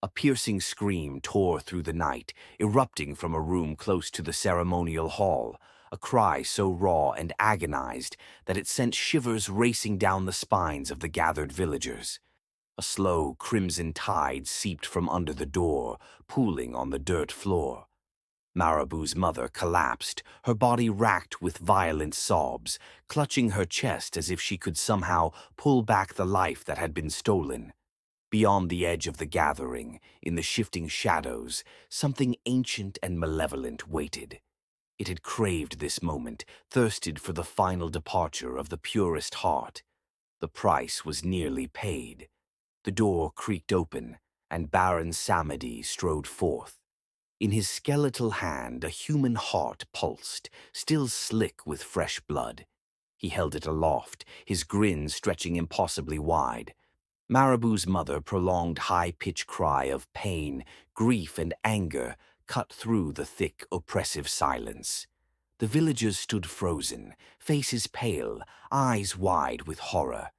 A piercing scream tore through the night, erupting from a room close to the ceremonial hall, a cry so raw and agonized that it sent shivers racing down the spines of the gathered villagers. A slow, crimson tide seeped from under the door, pooling on the dirt floor. Marabou's mother collapsed, her body racked with violent sobs, clutching her chest as if she could somehow pull back the life that had been stolen. Beyond the edge of the gathering, in the shifting shadows, something ancient and malevolent waited. It had craved this moment, thirsted for the final departure of the purest heart. The price was nearly paid. The door creaked open, and Baron Samedi strode forth. In his skeletal hand, a human heart pulsed, still slick with fresh blood. He held it aloft, his grin stretching impossibly wide. Marabou's mother prolonged high-pitched cry of pain, grief, and anger cut through the thick, oppressive silence. The villagers stood frozen, faces pale, eyes wide with horror.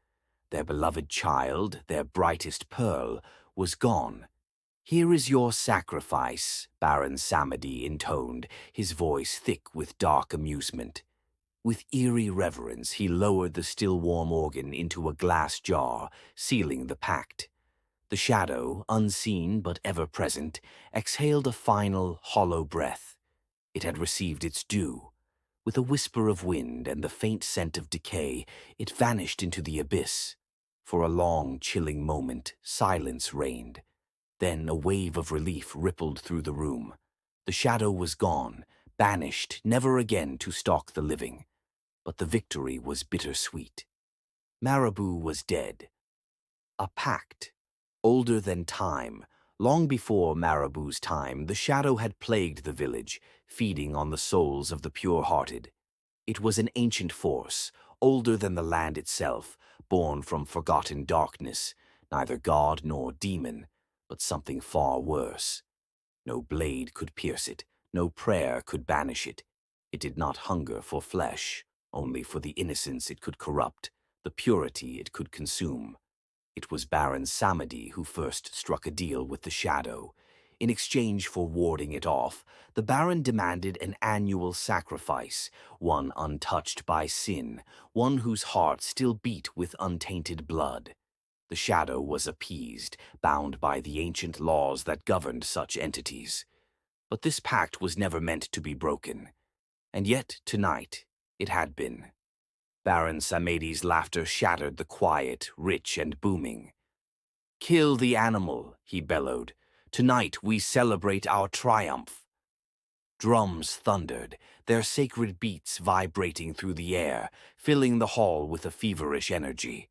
Their beloved child, their brightest pearl, was gone. "Here is your sacrifice," Baron Samedi intoned, his voice thick with dark amusement. With eerie reverence, he lowered the still-warm organ into a glass jar, sealing the pact. The shadow, unseen but ever-present, exhaled a final, hollow breath. It had received its due. With a whisper of wind and the faint scent of decay, it vanished into the abyss. For a long, chilling moment, silence reigned. Then a wave of relief rippled through the room. The shadow was gone, banished, never again to stalk the living. But the victory was bittersweet. Marabou was dead. A pact, older than time. Long before Marabou's time, the shadow had plagued the village, feeding on the souls of the pure-hearted. It was an ancient force, older than the land itself, born from forgotten darkness, neither god nor demon, but something far worse. No blade could pierce it, no prayer could banish it. It did not hunger for flesh, only for the innocence it could corrupt, the purity it could consume. It was Baron Samedi who first struck a deal with the shadow. In exchange for warding it off, the Baron demanded an annual sacrifice, one untouched by sin, one whose heart still beat with untainted blood. The shadow was appeased, bound by the ancient laws that governed such entities. But this pact was never meant to be broken. And yet, tonight, it had been. Baron Samedi's laughter shattered the quiet, rich and booming. "Kill the animal," he bellowed. "Tonight we celebrate our triumph." Drums thundered, their sacred beats vibrating through the air, filling the hall with a feverish energy.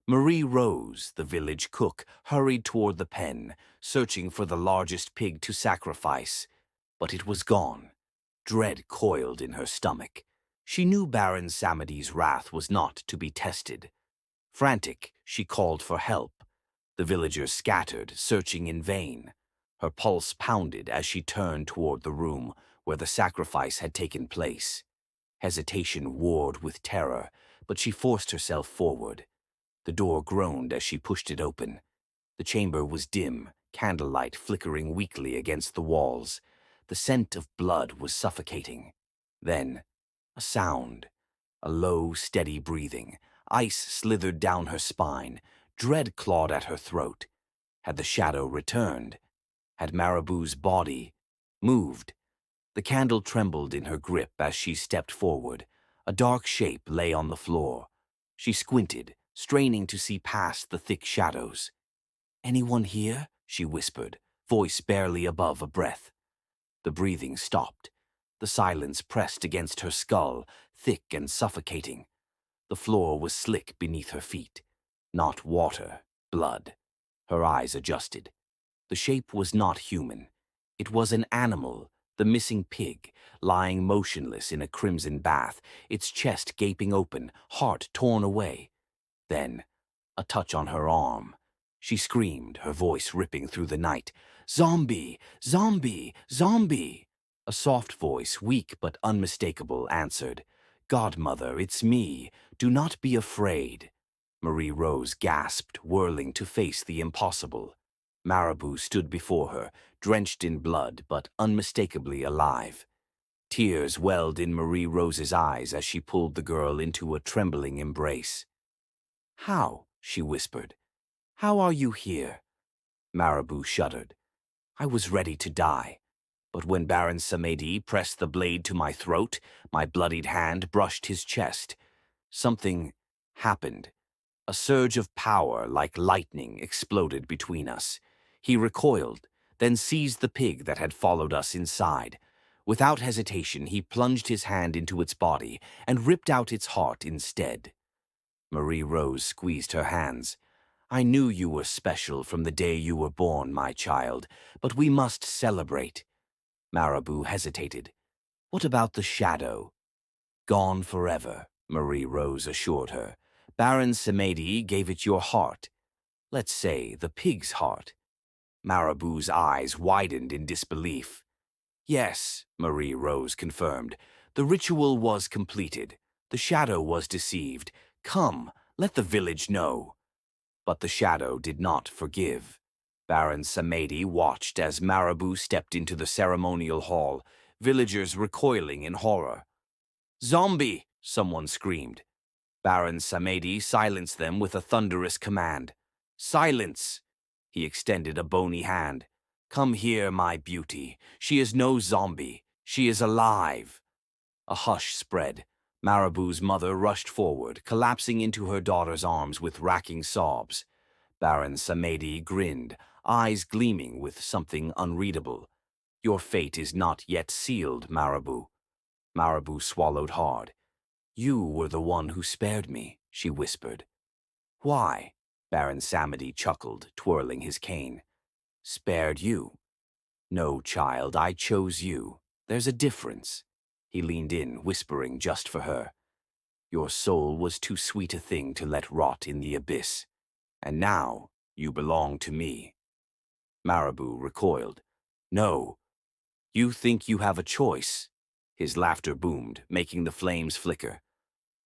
Marie Rose, the village cook, hurried toward the pen, searching for the largest pig to sacrifice. But it was gone. Dread coiled in her stomach. She knew Baron Samedi's wrath was not to be tested. Frantic, she called for help. The villagers scattered, searching in vain. Her pulse pounded as she turned toward the room where the sacrifice had taken place. Hesitation warred with terror, but she forced herself forward. The door groaned as she pushed it open. The chamber was dim, candlelight flickering weakly against the walls. The scent of blood was suffocating. Then, a sound. A low, steady breathing. Ice slithered down her spine. Dread clawed at her throat. Had the shadow returned? Had Marabou's body moved? The candle trembled in her grip as she stepped forward. A dark shape lay on the floor. She squinted, straining to see past the thick shadows. "Anyone here?" she whispered, voice barely above a breath. The breathing stopped. The silence pressed against her skull, thick and suffocating. The floor was slick beneath her feet. Not water, blood. Her eyes adjusted. The shape was not human. It was an animal, the missing pig, lying motionless in a crimson bath, its chest gaping open, heart torn away. Then, a touch on her arm. She screamed, her voice ripping through the night. "Zombie! Zombie! Zombie!" A soft voice, weak but unmistakable, answered. "Godmother, it's me. Do not be afraid." Marie Rose gasped, whirling to face the impossible. Marabou stood before her, drenched in blood but unmistakably alive. Tears welled in Marie Rose's eyes as she pulled the girl into a trembling embrace. "How?" she whispered. "How are you here?" Marabou shuddered. "I was ready to die. But when Baron Samedi pressed the blade to my throat, my bloodied hand brushed his chest. Something happened. A surge of power like lightning exploded between us. He recoiled, then seized the pig that had followed us inside. Without hesitation, he plunged his hand into its body and ripped out its heart instead." Marie Rose squeezed her hands. "I knew you were special from the day you were born, my child, but we must celebrate." Marabou hesitated. "What about the shadow?" "Gone forever," Marie Rose assured her. "Baron Samedi gave it your heart. Let's say the pig's heart." Marabou's eyes widened in disbelief. "Yes," Marie Rose confirmed. "The ritual was completed. The shadow was deceived. Come, let the village know." But the shadow did not forgive. Baron Samedi watched as Marabou stepped into the ceremonial hall, villagers recoiling in horror. "Zombie!" someone screamed. Baron Samedi silenced them with a thunderous command. "Silence!" He extended a bony hand. "Come here, my beauty. She is no zombie. She is alive." A hush spread. Marabou's mother rushed forward, collapsing into her daughter's arms with racking sobs. Baron Samedi grinned, eyes gleaming with something unreadable. "Your fate is not yet sealed, Marabou." Marabou swallowed hard. "You were the one who spared me," she whispered. "Why?" Baron Samedi chuckled, twirling his cane. "Spared you? No, child, I chose you. There's a difference." He leaned in, whispering just for her. "Your soul was too sweet a thing to let rot in the abyss. And now you belong to me." Marabou recoiled. "No. You think you have a choice?" His laughter boomed, making the flames flicker.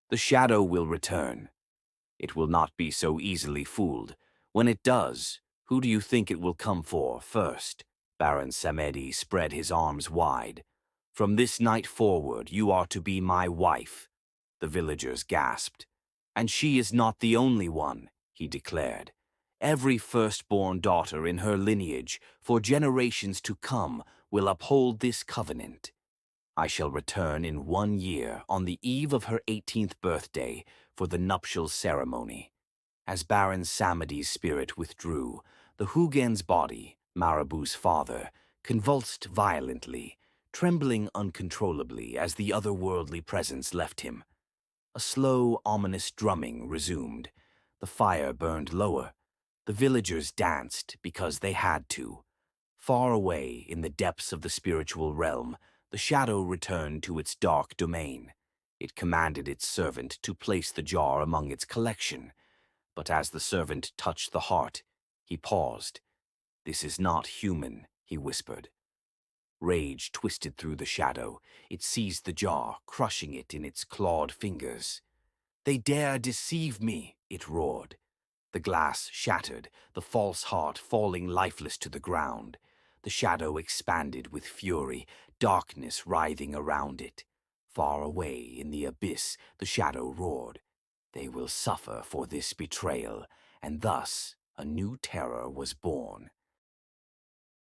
"The shadow will return. It will not be so easily fooled. When it does, who do you think it will come for first?" Baron Samedi spread his arms wide. "From this night forward, you are to be my wife." The villagers gasped. "And she is not the only one," he declared. "Every firstborn daughter in her lineage, for generations to come, will uphold this covenant. I shall return in 1 year, on the eve of her 18th birthday, for the nuptial ceremony." As Baron Samedi's spirit withdrew, the Hugen's body, Marabou's father, convulsed violently, trembling uncontrollably as the otherworldly presence left him. A slow, ominous drumming resumed. The fire burned lower. The villagers danced because they had to. Far away, in the depths of the spiritual realm, the shadow returned to its dark domain. It commanded its servant to place the jar among its collection. But as the servant touched the heart, he paused. "This is not human," he whispered. Rage twisted through the shadow. It seized the jar, crushing it in its clawed fingers. "They dare deceive me," it roared. The glass shattered, the false heart falling lifeless to the ground. The shadow expanded with fury, darkness writhing around it. Far away in the abyss, the shadow roared. "They will suffer for this betrayal," and thus a new terror was born.